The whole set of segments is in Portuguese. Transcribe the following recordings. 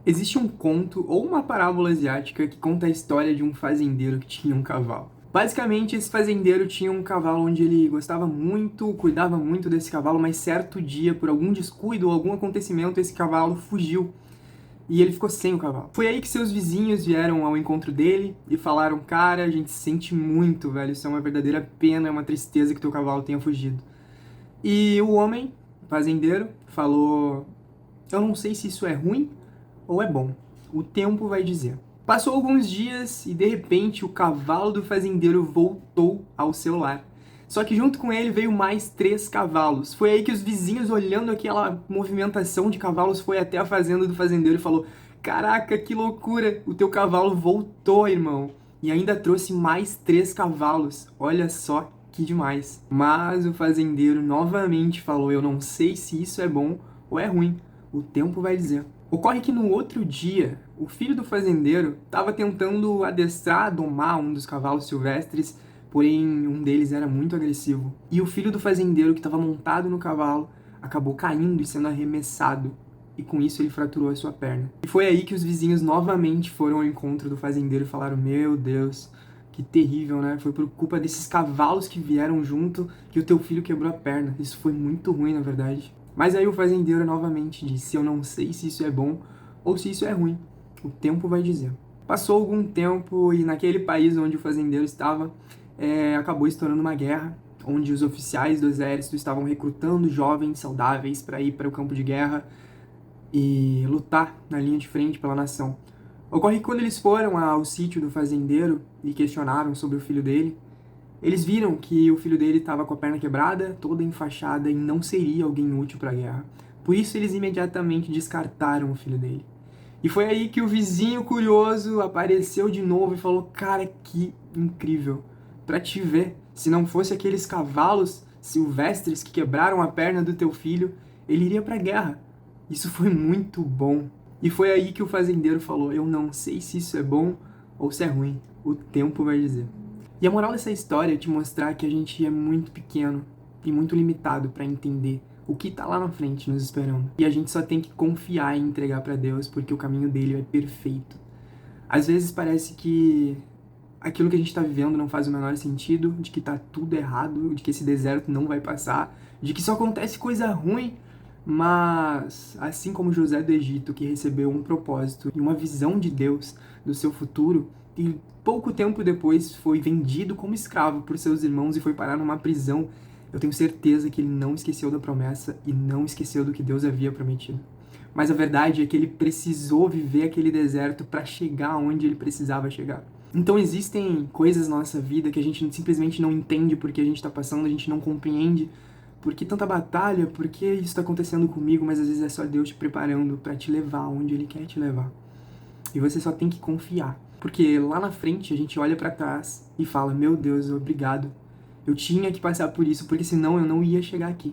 Existe um conto ou uma parábola asiática que conta a história de um fazendeiro que tinha um cavalo. Basicamente, esse fazendeiro tinha um cavalo onde ele gostava muito, cuidava muito desse cavalo, mas certo dia, por algum descuido ou algum acontecimento, esse cavalo fugiu e ele ficou sem o cavalo. Foi aí que seus vizinhos vieram ao encontro dele e falaram: Cara, a gente se sente muito, velho, isso é uma verdadeira pena, é uma tristeza que teu cavalo tenha fugido. E o homem, fazendeiro, falou: Eu não sei se isso é ruim ou é bom. O tempo vai dizer. Passou alguns dias e de repente o cavalo do fazendeiro voltou ao seu lar. Só que junto com ele veio mais 3 cavalos. Foi aí que os vizinhos, olhando aquela movimentação de cavalos, foi até a fazenda do fazendeiro e falou: Caraca, que loucura! O teu cavalo voltou, irmão. E ainda trouxe mais 3 cavalos. Olha só que demais. Mas o fazendeiro novamente falou: Eu não sei se isso é bom ou é ruim. O tempo vai dizer. Ocorre que no outro dia, o filho do fazendeiro estava tentando adestrar, domar um dos cavalos silvestres, porém um deles era muito agressivo. E o filho do fazendeiro, que estava montado no cavalo, acabou caindo e sendo arremessado. E com isso ele fraturou a sua perna. E foi aí que os vizinhos novamente foram ao encontro do fazendeiro e falaram: Meu Deus, que terrível, né? Foi por culpa desses cavalos que vieram junto que o teu filho quebrou a perna. Isso foi muito ruim, na verdade. Mas aí o fazendeiro novamente disse: Eu não sei se isso é bom ou se isso é ruim. O tempo vai dizer. Passou algum tempo e naquele país onde o fazendeiro estava, acabou estourando uma guerra, onde os oficiais do exército estavam recrutando jovens saudáveis para ir para o campo de guerra e lutar na linha de frente pela nação. Ocorre que quando eles foram ao sítio do fazendeiro e questionaram sobre o filho dele, eles viram que o filho dele estava com a perna quebrada, toda enfaixada e não seria alguém útil para a guerra. Por isso eles imediatamente descartaram o filho dele. E foi aí que o vizinho curioso apareceu de novo e falou: Cara, que incrível! Pra te ver, se não fosse aqueles cavalos silvestres que quebraram a perna do teu filho, ele iria pra guerra. Isso foi muito bom. E foi aí que o fazendeiro falou: Eu não sei se isso é bom ou se é ruim. O tempo vai dizer. E a moral dessa história é te mostrar que a gente é muito pequeno e muito limitado para entender o que tá lá na frente nos esperando. E a gente só tem que confiar e entregar para Deus, porque o caminho dele é perfeito. Às vezes parece que aquilo que a gente tá vivendo não faz o menor sentido, de que tá tudo errado, de que esse deserto não vai passar, de que só acontece coisa ruim, mas assim como José do Egito, que recebeu um propósito e uma visão de Deus do seu futuro, e pouco tempo depois foi vendido como escravo por seus irmãos e foi parar numa prisão, eu tenho certeza que ele não esqueceu da promessa e não esqueceu do que Deus havia prometido. Mas a verdade é que ele precisou viver aquele deserto para chegar onde ele precisava chegar. Então existem coisas na nossa vida que a gente simplesmente não entende porque a gente está passando, a gente não compreende por que tanta batalha, por que isso está acontecendo comigo, mas às vezes é só Deus te preparando para te levar onde Ele quer te levar. E você só tem que confiar. Porque lá na frente a gente olha para trás e fala: Meu Deus, obrigado. Eu tinha que passar por isso, porque senão eu não ia chegar aqui.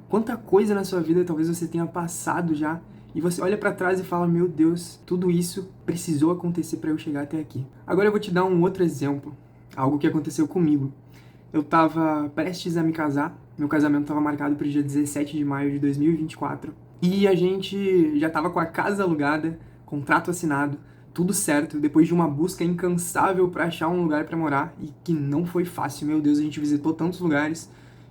Quanta coisa na sua vida talvez você tenha passado já e você olha para trás e fala: Meu Deus, tudo isso precisou acontecer para eu chegar até aqui. Agora eu vou te dar um outro exemplo, algo que aconteceu comigo. Eu tava prestes a me casar, meu casamento estava marcado para o dia 17 de maio de 2024 e a gente já tava com a casa alugada, contrato assinado, tudo certo, depois de uma busca incansável para achar um lugar para morar e que não foi fácil. Meu Deus, a gente visitou tantos lugares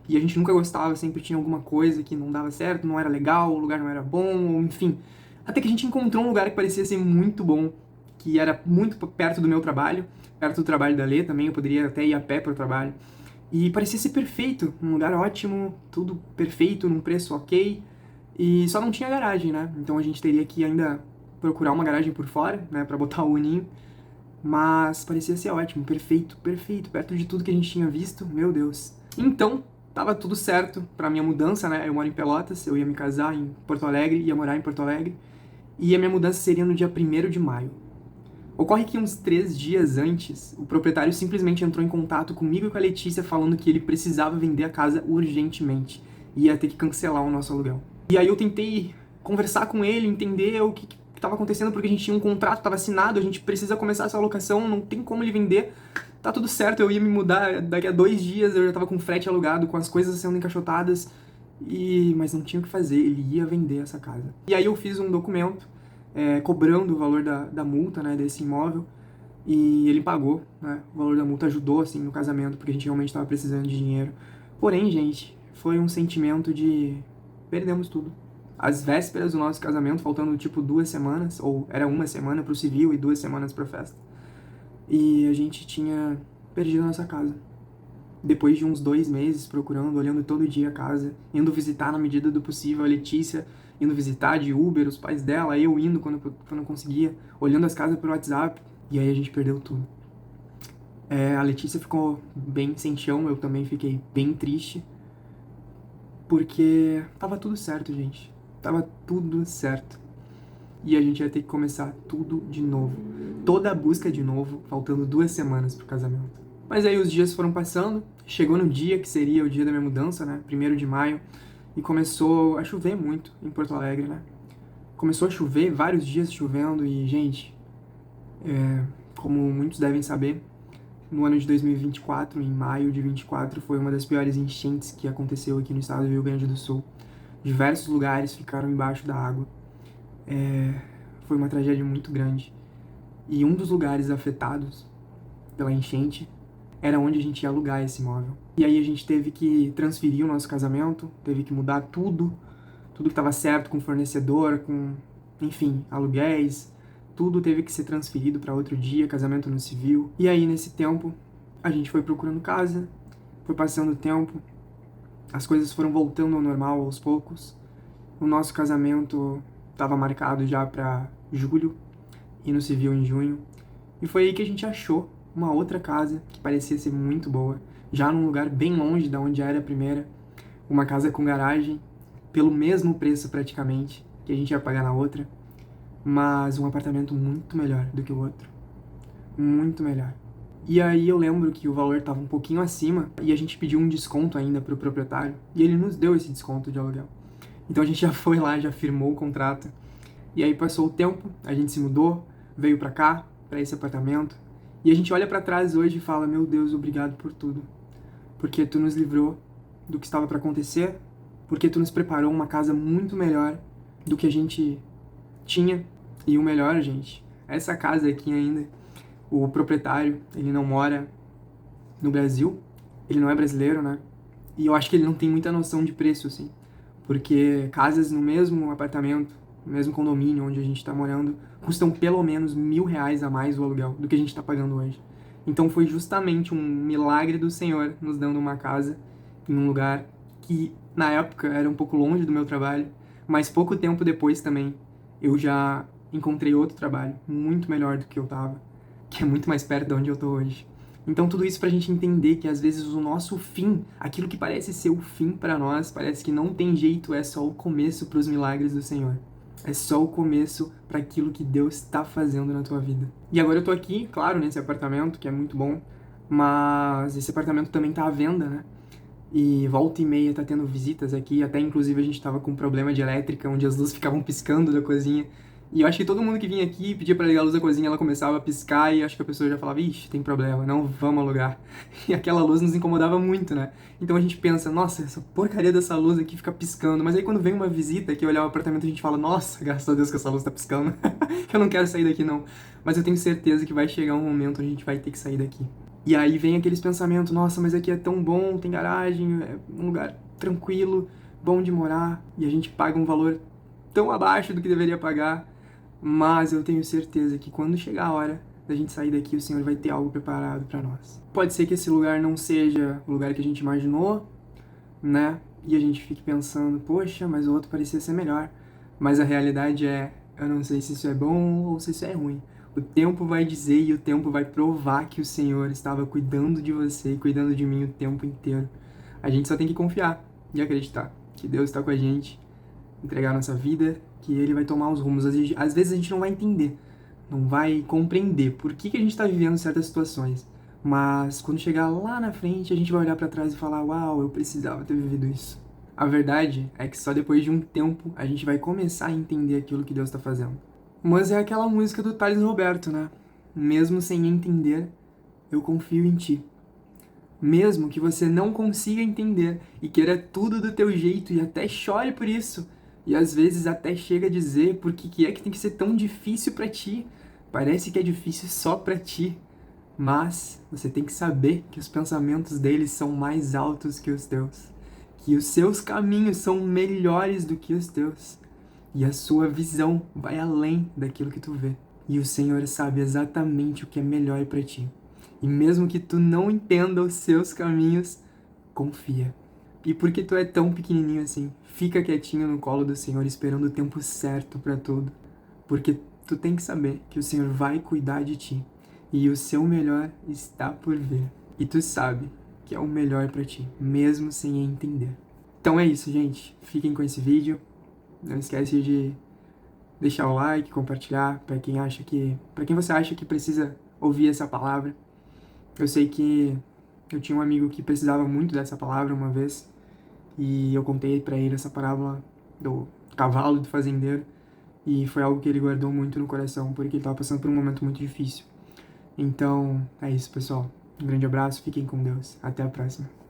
e a gente nunca gostava, sempre tinha alguma coisa que não dava certo, não era legal, o lugar não era bom, enfim. Até que a gente encontrou um lugar que parecia ser muito bom, que era muito perto do meu trabalho, perto do trabalho da Lê também, eu poderia até ir a pé para o trabalho. E parecia ser perfeito, um lugar ótimo, tudo perfeito, num preço ok, e só não tinha garagem, né? Então a gente teria que ainda procurar uma garagem por fora, né, pra botar o uninho, mas parecia ser ótimo, perfeito, perfeito, perto de tudo que a gente tinha visto, meu Deus. Então, tava tudo certo pra minha mudança, né? Eu moro em Pelotas, eu ia me casar em Porto Alegre, ia morar em Porto Alegre, e a minha mudança seria no dia 1º de maio. Ocorre que uns 3 dias antes, o proprietário simplesmente entrou em contato comigo e com a Letícia falando que ele precisava vender a casa urgentemente e ia ter que cancelar o nosso aluguel. E aí eu tentei conversar com ele, entender o que estava acontecendo, porque a gente tinha um contrato, estava assinado, a gente precisa começar essa locação, não tem como ele vender. Tá tudo certo, eu ia me mudar daqui a 2 dias, eu já estava com frete alugado, com as coisas sendo encaixotadas, mas não tinha o que fazer, ele ia vender essa casa. E aí eu fiz um documento cobrando o valor da multa, né, desse imóvel, e ele pagou, né, o valor da multa, ajudou, assim, no casamento, porque a gente realmente estava precisando de dinheiro. Porém, gente, foi um sentimento de perdemos tudo. Às vésperas do nosso casamento, faltando tipo 2 semanas, ou era uma semana pro civil e 2 semanas pra festa. E a gente tinha perdido a nossa casa. Depois de uns 2 meses procurando, olhando todo dia a casa, indo visitar na medida do possível a Letícia, indo visitar de Uber os pais dela, eu indo quando conseguia, olhando as casas pelo WhatsApp, e aí a gente perdeu tudo. A Letícia ficou bem sem chão, eu também fiquei bem triste, porque tava tudo certo, gente. Tava tudo certo. E a gente ia ter que começar tudo de novo. Toda a busca de novo, faltando 2 semanas pro casamento. Mas aí os dias foram passando, chegou no dia que seria o dia da minha mudança, né? 1º de maio, e começou a chover muito em Porto Alegre, né? Começou a chover, vários dias chovendo, e, gente, como muitos devem saber, no ano de 2024, em maio de 24, foi uma das piores enchentes que aconteceu aqui no estado do Rio Grande do Sul. Diversos lugares ficaram embaixo da água. Foi uma tragédia muito grande. E um dos lugares afetados pela enchente era onde a gente ia alugar esse imóvel. E aí a gente teve que transferir o nosso casamento, teve que mudar tudo que estava certo com o fornecedor, enfim, aluguéis, tudo teve que ser transferido para outro dia, casamento no civil. E aí nesse tempo a gente foi procurando casa, foi passando o tempo, as coisas foram voltando ao normal aos poucos. O nosso casamento estava marcado já para julho e no civil em junho. E foi aí que a gente achou uma outra casa que parecia ser muito boa, já num lugar bem longe da onde era a primeira, uma casa com garagem, pelo mesmo preço praticamente que a gente ia pagar na outra, mas um apartamento muito melhor do que o outro. Muito melhor. E aí eu lembro que o valor estava um pouquinho acima e a gente pediu um desconto ainda pro proprietário e ele nos deu esse desconto de aluguel. Então a gente já foi lá, já firmou o contrato. E aí passou o tempo, a gente se mudou, veio pra cá, pra esse apartamento. E a gente olha pra trás hoje e fala, meu Deus, obrigado por tudo. Porque tu nos livrou do que estava pra acontecer, porque tu nos preparou uma casa muito melhor do que a gente tinha. E o melhor, gente, essa casa aqui ainda, o proprietário, ele não mora no Brasil, ele não é brasileiro, né? E eu acho que ele não tem muita noção de preço, assim. Porque casas no mesmo apartamento, no mesmo condomínio onde a gente tá morando, custam pelo menos R$ 1.000 a mais o aluguel do que a gente tá pagando hoje. Então foi justamente um milagre do Senhor nos dando uma casa em um lugar que na época era um pouco longe do meu trabalho, mas pouco tempo depois também eu já encontrei outro trabalho muito melhor do que eu tava, que é muito mais perto de onde eu tô hoje. Então tudo isso pra gente entender que às vezes o nosso fim, aquilo que parece ser o fim pra nós, parece que não tem jeito, é só o começo pros milagres do Senhor. É só o começo para aquilo que Deus está fazendo na tua vida. E agora eu tô aqui, claro, nesse apartamento, que é muito bom, mas esse apartamento também tá à venda, né? E volta e meia tá tendo visitas aqui, até inclusive a gente tava com um problema de elétrica, onde as luzes ficavam piscando da cozinha. E eu acho que todo mundo que vinha aqui pedia pra ligar a luz da cozinha, ela começava a piscar e acho que a pessoa já falava, ixi, tem problema, não vamos alugar. E aquela luz nos incomodava muito, né? Então a gente pensa, nossa, essa porcaria dessa luz aqui fica piscando. Mas aí quando vem uma visita que olhar o apartamento a gente fala, nossa, graças a Deus que essa luz tá piscando. Eu não quero sair daqui não. Mas eu tenho certeza que vai chegar um momento onde a gente vai ter que sair daqui. E aí vem aqueles pensamentos, nossa, mas aqui é tão bom, tem garagem, é um lugar tranquilo, bom de morar. E a gente paga um valor tão abaixo do que deveria pagar. Mas eu tenho certeza que quando chegar a hora da gente sair daqui, o Senhor vai ter algo preparado para nós. Pode ser que esse lugar não seja o lugar que a gente imaginou, né? E a gente fique pensando, poxa, mas o outro parecia ser melhor. Mas a realidade é, eu não sei se isso é bom ou se isso é ruim. O tempo vai dizer e o tempo vai provar que o Senhor estava cuidando de você e cuidando de mim o tempo inteiro. A gente só tem que confiar e acreditar que Deus está com a gente, entregar a nossa vida, que Ele vai tomar os rumos. Às vezes a gente não vai entender, não vai compreender por que a gente está vivendo certas situações. Mas quando chegar lá na frente, a gente vai olhar para trás e falar, uau, eu precisava ter vivido isso. A verdade é que só depois de um tempo a gente vai começar a entender aquilo que Deus está fazendo. Mas é aquela música do Thales Roberto, né? Mesmo sem entender, eu confio em ti. Mesmo que você não consiga entender e queira tudo do teu jeito e até chore por isso, E às vezes até chega a dizer por que é que tem que ser tão difícil pra ti. Parece que é difícil só pra ti. Mas você tem que saber que os pensamentos deles são mais altos que os teus. Que os seus caminhos são melhores do que os teus. E a sua visão vai além daquilo que tu vê. E o Senhor sabe exatamente o que é melhor pra ti. E mesmo que tu não entenda os seus caminhos, confia. E porque tu é tão pequenininho assim, fica quietinho no colo do Senhor, esperando o tempo certo pra tudo. Porque tu tem que saber que o Senhor vai cuidar de ti. E o seu melhor está por vir. E tu sabe que é o melhor pra ti, mesmo sem entender. Então é isso, gente. Fiquem com esse vídeo. Não esquece de deixar o like, compartilhar para quem você acha que precisa ouvir essa palavra. Eu sei que eu tinha um amigo que precisava muito dessa palavra uma vez e eu contei para ele essa parábola do cavalo do fazendeiro e foi algo que ele guardou muito no coração porque ele estava passando por um momento muito difícil. Então, é isso, pessoal. Um grande abraço, fiquem com Deus. Até a próxima.